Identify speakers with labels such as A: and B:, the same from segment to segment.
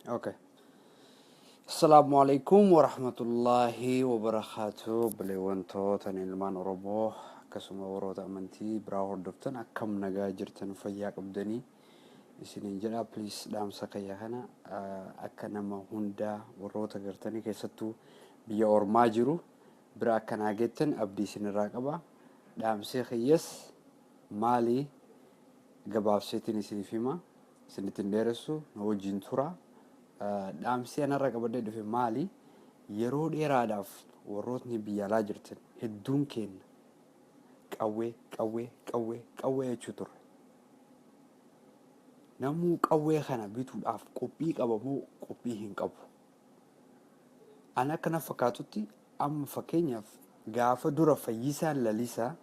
A: Okay. Assalamualaikum warahmatullahi wabarakatuh. Baleewwantoota ilmaan Oromoo akkasuma warroota amantii biraa hordoftan akkam nagaa jirtan fayyaa qabdanii isiniin jedha. Please dhaamsa kayya kana akka nama hundaa warroota gartanii keessattuu biyya ormaa jiru bira akka naageettan abdii isinirraa qaba. Dhaamsee kiyyas maalii gabaabseetiin isiniif hima isinittiin dheeressu na wajjin tura. Dhaamsi anarra qabadee dhufe maali? Yeroo dheeraadhaaf warrootni biyya alaa jirtan hedduun keenya qawwee jechuu turre. Namuu qawwee kana bituudhaaf qophii qaba moo qophii hin qabu? Ani akka na fakkaatutti amma fakkeenyaaf gaafa dura Fayyisaan Lalisaa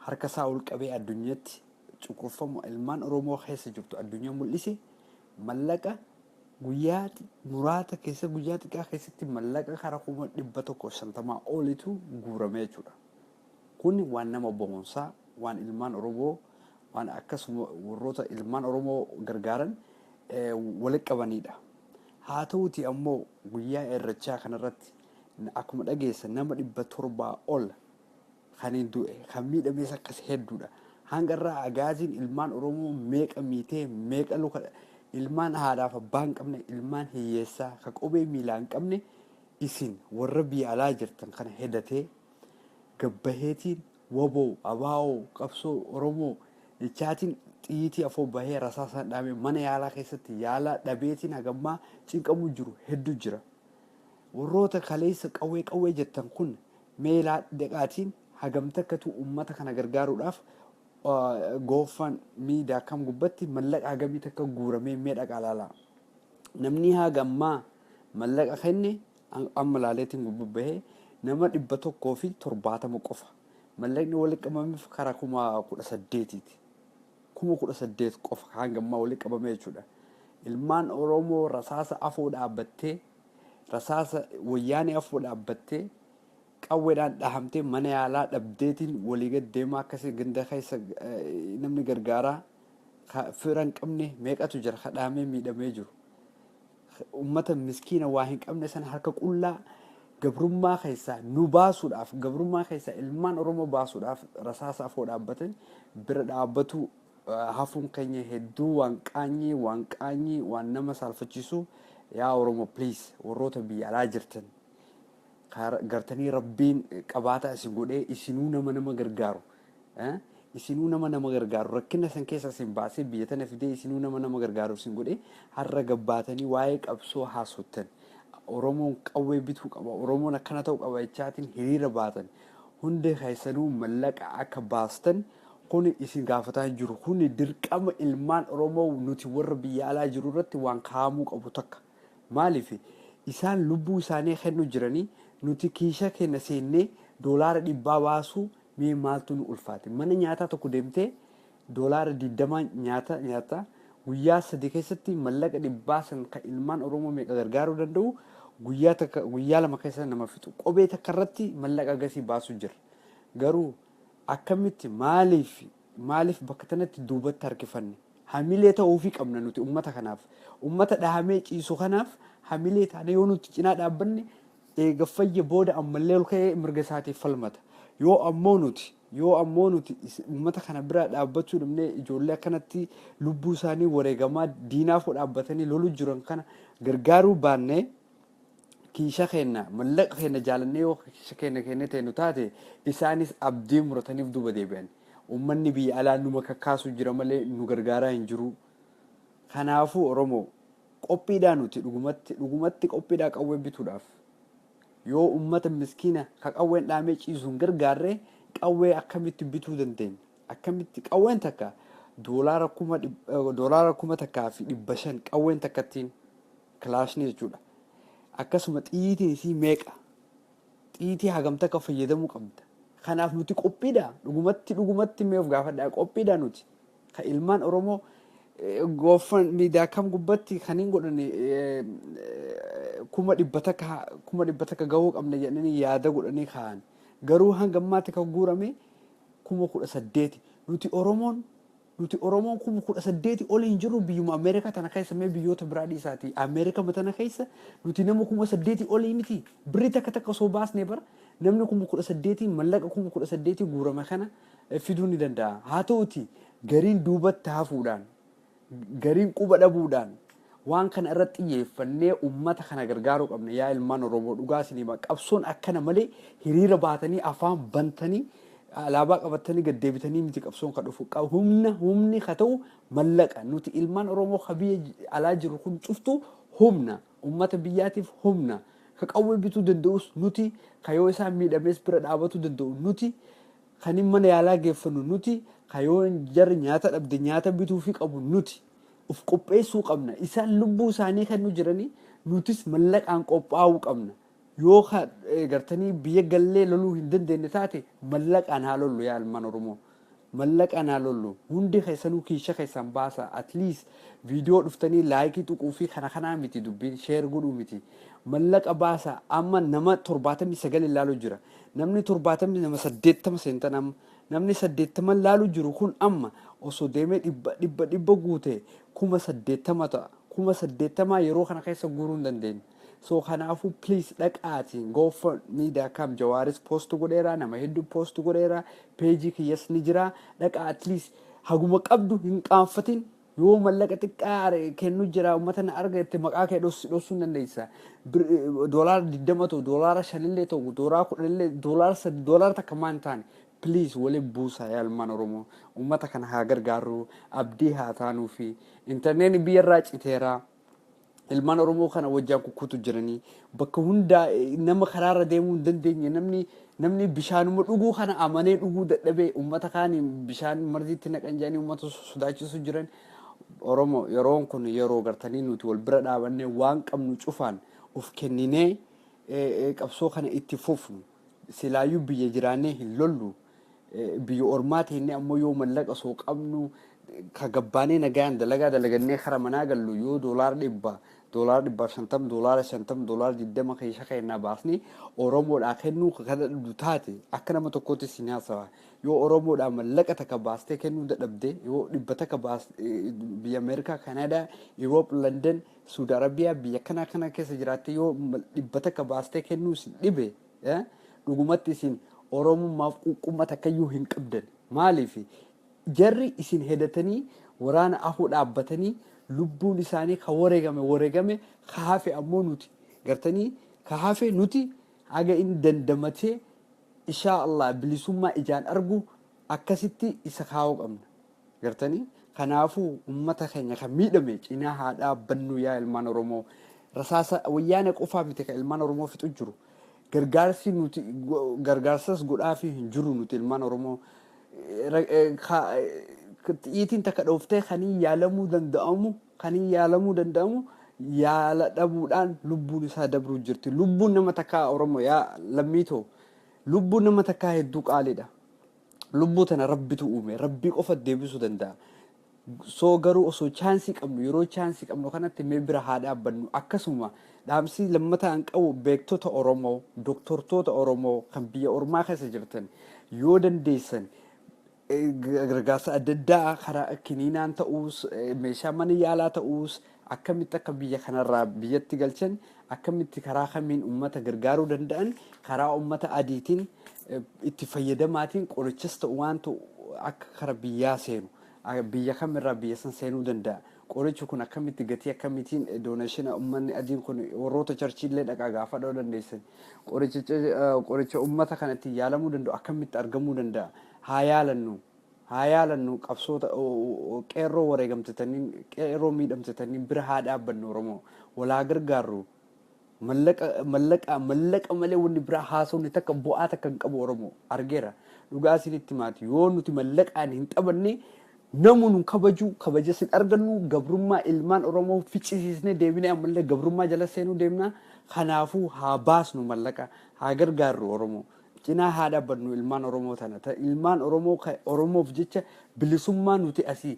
A: harka isaa ol qabee addunyaatti cunqurfamu ilmaan Oromoo keessa jirtu addunyaa mul'ise mallaqa guyyaa muraasa keessa guyyaa xiqqaa keessatti mallaqa karaa 150 olitu guurame jechuudha. Kun waan nama boonsaa waan ilmaan Oromoo waan akkasuma warroota ilmaan Oromoo gargaaran walitti qabanidha. Haa ta'uuti ammoo guyyaa irreechaa kanarratti akkuma dhageessan nama 700 ol kan hin du'e kan miidhames akkas hedduudha. Hanga irraa agaaziin ilmaan Oromoo meeqa miitee meeqa luka ilmaan haadhaaf abbaa hin qabne ilmaan hiyyeessaa ka qubee miilaa hin qabne isin warra biyya alaa jirtan kana hedatee gabbaheetiin waboo abaa'oo qabsoo Oromoo jechaatiin xiyyitii afoo bahee rasaasaan dhaame mana yaalaa keessatti yaalaa dhabeetiin hagammaa cinqamu jiru hedduu jira. Warroota kaleessa qawwee jettan kun meelaa dhaqaatiin hagamta akkatu uummata kana gargaaruudhaaf goofan miidaa kam gubbatti mallaqa hagamii takka guuramee meedhaqa laalaa. Namni hagammaa mallaqa kenne amma laaleetiin gubbahee nama 170 qofa. Mallaqni walitti qabameef karaa 18,000ti. 18,000 qofa hagammaa walitti qabamee jechuudha. Ilmaan Oromoo rasaasa afoo dhaabbattee rasaasa wayyaanee afoo dhaabbattee qawweedhaan dhahamtee mana yaalaa dhabdeetiin walii gad deemaa akkasii ganda keessa namni gargaaraa fira hin qabne meeqatu jira kadhaamee miidhamee jiru. Uummata miskiina waa hin qabne sana harka qullaa gabrummaa keessaa nu baasuudhaaf gabrummaa keessaa ilmaan Oromoo baasuudhaaf rasaasa afoo dhaabbatan bira dhaabbatu hafuun keenya hedduu waan qaanyii waan nama saalfachiisu. Yaa Oromoo please warroota biyya alaa jirtan gartanii rabbiin qabaataa isin godhee isinuu nama gargaaru. Isinuu nama gargaaru rakkina san keessa isin baasee biyya tana fidee isinuu nama gargaaru isin godhee har'a gabbaatanii waa'ee qabsoo haasottan. Oromoon qawwee bituu qaba. Oromoon akkana ta'uu qaba jechaatiin hiriira baatan. Hundi keessanuu mallaqa akka baastan kun isin gaafataa jiru. Kun dirqama ilmaan Oromoo nuti warra biyya alaa jiru irratti waan kaa'amuu qabu takka. Maaliif isaan lubbuu isaanii kennu jiranii nuti kiisha keenya seennee doolaara 100 baasuu mee maaltu nu ulfaate? Mana nyaataa tokko deemtee doolaara 20 nyaata guyyaa 3 keessatti mallaqa 100 san kan ilmaan Oromoo meeqa gargaaruu danda'u guyyaa 2 keessa nama fixu. Qobee takka irratti mallaqa gasii baasuu jira. Garuu akkamitti maaliif bakka tanatti duubatti harkifanne? Hamilee ta'uufii qabna nuti uummata kanaaf. Uummata dhahamee ciisu kanaaf hamilee taane yoo nuti cinaa dhaabbanne eega fayya booda ammallee ol ka'ee mirga isaatiif falmata. Yoo ammoo nuti uummata kana bira dhaabbachuu dhabnee ijoollee akkanatti lubbuu isaanii wareegamaa diinaaf dhaabbatanii loluu jiran kana gargaaruu baannee kiisha keenya mallaqa keenya jaalannee yoo kiisha keenya kennee ta'e nu taate isaanis abdii murataniif duuba deebi'an. Uummanni biyya alaa numa kakkaasu jira malee nu gargaaraa hin jiru. Kanaafuu Oromoo qophiidhaa nuti dhugumatti qophiidhaa qawwee bituudhaaf. Yoo uummata miskiina ka qawween dhaamee ciisu hin gargaarre qawwee akkamitti bituu dandeenya? Akkamitti qawween takka doolaara 1,500 qawween takkattiin kilaashni jechuudha. Akkasuma xiyyiitiin isii meeqa? Xiyyiitii hagamta akka fayyadamuu qabda. Kanaaf nuti qophiidha dhugumatti mee of gaafadhaa qophiidha nuti ka ilmaan Oromoo goofan miidiyaa kam gubbatti kaniin godhani 100 gahuu qabna jedhanii yaada godhanii kaa'an. Garuu hanga ammaatti kan guurame 18,000. Nuti Oromoon nuti Oromoon kuma 18 ol hin jirru biyyuma Ameerikaa tana keessa mee biyyoota biraa dhiisaati Ameerikaa matana keessa nuti nama kuma 8 ol miti birrii takka osoo baasnee bara namni kuma 18 mallaqa kuma 18 guurame kana fiduu ni danda'a haa ta'uti gariin duubatti hafuudhaan gariin quba dhabuudhaan waan kana irratti xiyyeeffannee ummata kana gargaaruu qabna yaa ilmaan Oromoo dhugaa isinii qabsoon akkana malee hiriira baatanii afaan bantanii alaabaa qabatanii gaddeebitanii miti qabsoon ka dhufu humni ka ta'u mallaqa nuti ilmaan Oromoo biyya alaa jiru kun cuftu humna ummata biyyaatiif humna ka qawwee bituu danda'us nuti ka yoo isaan miidhamees bira dhaabatu danda'u nuti kan mana yaalaa geeffannu nuti ka yoo jarri nyaata dhabde nyaata bituu fi qabu nuti uf qopheessuu qabna isaan lubbuu isaanii kan nu jiranii nutis mallaqaan qophaa'uu qabna yoo gartanii biyya gallee loluu hin dandeenye taate mallaqaan haa lollu yaa ilmaan Oromoo mallaqaan haa lollu hundi keessanuu kiisha keessan baasa at least viidiyoo dhuftanii laayikii tuquu fi kana miti dubbiin sheer godhuu miti mallaqa baasa amma nama 79 ilaaluu jira namni 70 nama 80 seentan namni 80 ilaaluu jiru kun amma osoo deemee dhibba guute 80 ta'a 80 yeroo kana keessa guuruu hin dandeenye so kanaafuu please dhaqaatiin gofundme.com Jawaaris post godheera nama hedduu post godheera page kiyyas ni jira dhaqa at least haguma qabdu hin qaanfatin yoo mallaqa xiqqaa kennu jira ummata na argate maqaa kee dhossuun dandeessa $20 $5 illee ta'u $10 illee $3 takka maan taane please wali buusa yaa ilmaan Oromoo ummata kana haa gargaaru abdii haa taanuu fi internet biyyarraa citeera ilmaan Oromoo kana wajjaan kukkutu jiranii bakka hunda nama karaarra deemuu hin dandeenye namni bishaanuma dhuguu kana amanee dhuguu dadhabee ummata kaanii bishaan marziitti naqan jedhanii ummata sodaachisu jiran Oromoo yeroon kun yeroo gartanii nuti wal bira dhaabannee waan qabnu cufaan of kenninee qabsoo kana itti fufnu silaayyuu biyya jiraannee hin lollu biyya ormaati inni ammoo yoo mallaqa soo qabnu ka gabbaanee nagaan dalagannee kara manaa gallu yoo $150 $50 keessa kennaa baasni Oromoodhaa kennuu kada taate akka nama tokkotti sin haasawa yoo Oromoodhaa mallaqa takka baastee kennuu dadhabde yoo dhibba takka biyya Ameerikaa Kanaadaa Europe London Saudi Arabia biyya kana keessa jiraatte yoo dhibba takka baastee kennuu sin dhibe dhugumatti isin Oromummaaf quuqqummaa takkayyuu hin qabdan maaliif jarri isin hedatanii waraana afuu dhaabbatanii lubbuun isaanii ka wareegame ka hafe ammoo nuti gartanii ka hafe nuti haga inni dandamatee insha Allah bilisummaa ijaan argu akkasitti isa kaa'uu qabna gartanii kanaafuu ummata keenya kan miidhame cinaa haa dhaabbannu yaa ilmaan Oromoo rasaasa wayyaana qofaa miti ka ilmaan Oromoo fixu jiru gargaarsi nuti gargaarsas godhaafi hin jiru nuti ilmaan Oromoo iitiin takka dhooftee kanii yaalamuu danda'amu yaala dhabuudhaan lubbuun isaa dabruu jirti lubbuun nama takkaa Oromoo yaa lammiitoo lubbuun nama takkaa hedduu qaaliidha lubbuu tana rabbitu uume rabbii qofa deebisuu danda'a soo garuu osoo chaansii qabnu yeroo chaansii qabnu kanatti mee bira haa dhaabbannu akkasuma dhaamsii lammataan qabu beektota Oromoo doktortoota Oromoo kan biyya ormaa keessa jirtan yoo dandeessan gargaarsa adda addaa karaa kiniinaan ta'uus meeshaa mana yaalaa ta'uus akkamitti akka biyya kanarraa biyyatti galchan akkamitti karaa kamiin ummata gargaaruu danda'an karaa ummata adiitiin itti fayyadamaatiin qorichas ta'u waan ta'u akka karaa biyyaa seenu biyya kamirraa biyya san seenuu danda'a qorichi kun akkamitti gatii akkamittiin doonashina ummanni adiin kun warroota charchiillee dhaqaa gaafa dha'uu dandeessan qoricha ummata kanatti yaalamuu danda'u akkamitti argamuu danda'a haa yaalannu qabsoota qeerroo wareegamtatanii qeerroo miidhamtatanii bira haa dhaabbannu Oromoo walaa gargaarru mallaqa malee wanni bira haasawni takka bu'aa takka hin qabu Oromoo argeera dhugaa isinitti maati yoo nuti mallaqaan hin qabanne namuun kabaja sin argannu gabrummaa ilmaan Oromoo ficcisiisnee deebinee ammallee gabrummaa jala seenuu deemna kanaafuu haa baasnu mallaqa haa gargaarru Oromoo cinaa haa dhaabbannu ilmaan Oromoo tana ilmaan Oromoof jecha bilisummaa nuti asii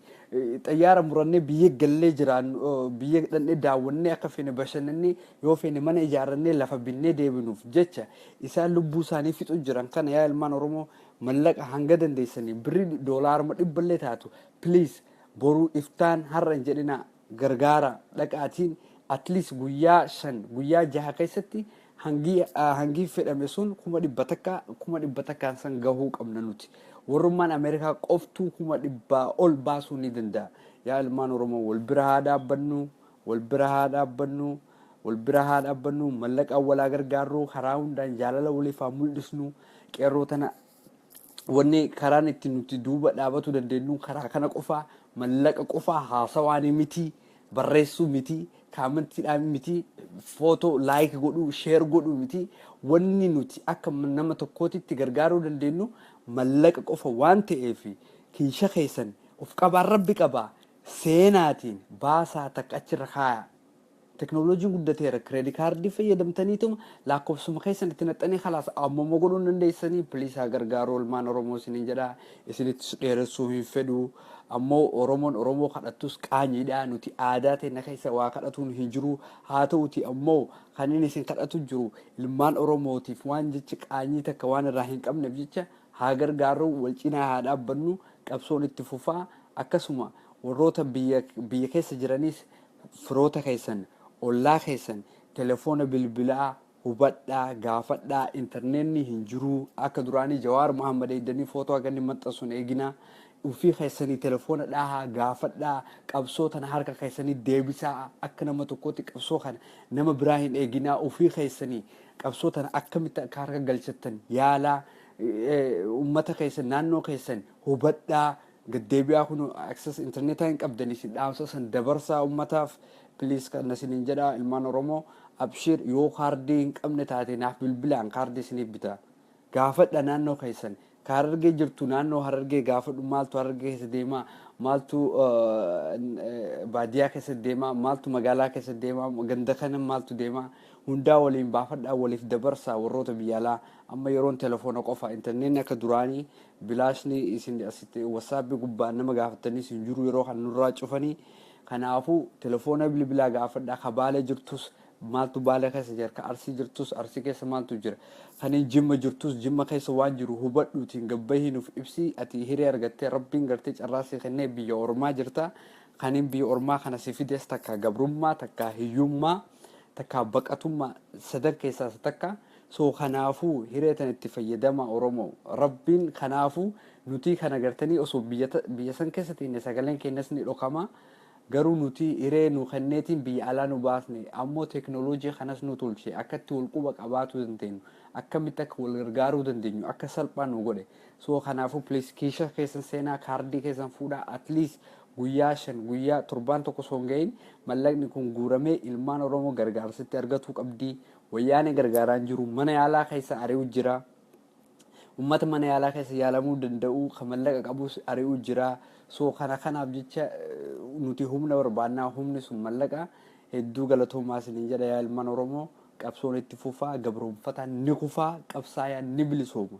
A: xayyaara murannee biyya gallee jiraan biyya dhandhee daawwannee akka feene bashannannee yoo feene mana ijaarrannee lafa binnee deebinuuf jecha isaan lubbuu isaanii fixu jiran kana yaa ilmaan Oromoo mallaqa hanga dandeessanii birrii doolaaruma dhibballee taatu please boruu iftaan har'a hin jedhina gargaara dhaqaatiin at least guyyaa 5 guyyaa 6 keessatti hangi fedhame sun 100 takkaan san gahuu qabna nuti. Warrummaan Ameerikaa qoftuu 100 ol baasuu ni danda'a. Yaa ilmaan Oromoo wal bira haa dhaabbannu, wal bira haa dhaabbannu, wal bira haa dhaabbannu, mallaqa walaa gargaarru, karaa hundaan jaalala waliif haa mul'isnu. Qeerroo tana wanni karaan itti nuti duuba dhaabatu dandeenyu karaa kana qofaa, mallaqa qofaa, haasawaanii miti, barreessuu miti, kaamantiidhaan miti, footoo laayik godhuu, sheer godhuu miti. Wanni nuti akka nama tokkootitti gargaaruu dandeenyu mallaqa qofa waan ta'eef kiisha keessan of qabaan rabbi qabaa seenaatiin baasaa takka achirra kaaya. Teknooloojiin guddateera. Kireedit kaardii fayyadamtaniituma lakkoofsuma keessan itti naxxanii khalaas ammoo godhuu dandeessanii piliis haa gargaaruu ilmaan Oromoo isiniin jedha. Isinitti dheeressuu hin fedhu. Ammoo Oromoo kadhattus qaanyiidha. Nuti aadaa teenya keessa waa kadhatuun hin jiru. Haa ta'uti ammoo kan inni isin kadhatu jiru ilmaan Oromootiif waan jecha qaanyii takka waan irraa hin qabneef jecha haa gargaaruu, wal cinaa haa dhaabbannu, qabsoon itti fufaa. Akkasuma warroota biyya keessa jiranis firoota keessan ollaa keessan telefoona bilbilaa hubadhaa, gaafadhaa, intarneetni hin jiru. Akka duraanii Jawaar Muhammad eeddanii footoo akka inni maxxansuun eegina. Ufii keessanii telefoona dhahaa, gaafadhaa, qabsoo tana harka keessanii deebisaa. Akka nama tokkootti qabsoo kana nama biraa hin eeginaa. Ufii keessanii qabsoo tana akkamitti akka harka galchattan yaalaa. Uummata keessan naannoo keessan hubadhaa. Gaddeebi'aa kun access internetaa hin qabdanii si dhaamsa san dabarsaa uummataaf. Please kan isiniin jedha ilmaan Oromoo abshir yoo kaardii hin qabne taate naaf bilbilaan kaardii isiniif bita. Gaafadha naannoo keessan. Harargee jirtu naannoo Harargee gaafadhu maaltu Harargee keessa deemaa, maaltu baadiyyaa keessa deemaa, maaltu magaalaa keessa deemaa, ganda kana maaltu deemaa. Hundaa waliin baafadhaa waliif dabarsaa warroota biyya alaa. Amma yeroon telefoona qofa intarneetni akka duraanii bilaashni isin asitti wasaappi gubbaan nama gaafatanii isin jiru yeroo kan nurraa cufanii. Kanaafuu telefoona bilbilaa gaafadhaa kabaalee jirtus maaltu baalee keessa jira, ka arsii jirtus arsii keessa maaltu jira, kan jimma jirtus jimma keessa waan jiru hubadhuutiin gabbahiin uf ibsii ati hiree argattee rabbiin gartee carraasii kennee biyya ormaa jirta. Kanin biyya ormaa kana si fides takka gabrummaa, takka hiyyummaa, takka baqatummaa sadan keessaa takka. So kanaafuu hiree tan itti fayyadama Oromoo. Rabbiin kanaafuu nuti kana gartanii osoo biyya san keessatti sagaleen keenyas ni dhokama. Garuu nuti hiree nu kenneetiin biyya alaa nu baasne ammoo teknooloojii kanas nu tolche akkatti wal quba qabaatu dandeenyu akkamitti akka wal gargaaruu dandeenyu akka salphaa nu godhe. So kanaafuu please kiisha keessan seenaa kaardii keessan fuudhaa at least guyyaa 5 guyyaa 7 tokko osoo hin gahin mallaqni kun guuramee ilmaan Oromoo gargaarsitti argatuu qabdi. Wayyaanee gargaaraan jiru mana yaalaa keessa ari'u jira. Uummata mana yaalaa keessa yaalamuu danda'u kan mallaqa qabus ari'u jira. So kanaaf jecha nuti humna barbaannaa humni sun mallaqa hedduu galatoomaa isiniin jedha yaa ilmaan Oromoo qabsoon itti fufaa gabroonfataan ni kufaa qabsaayaan ni bilisooma.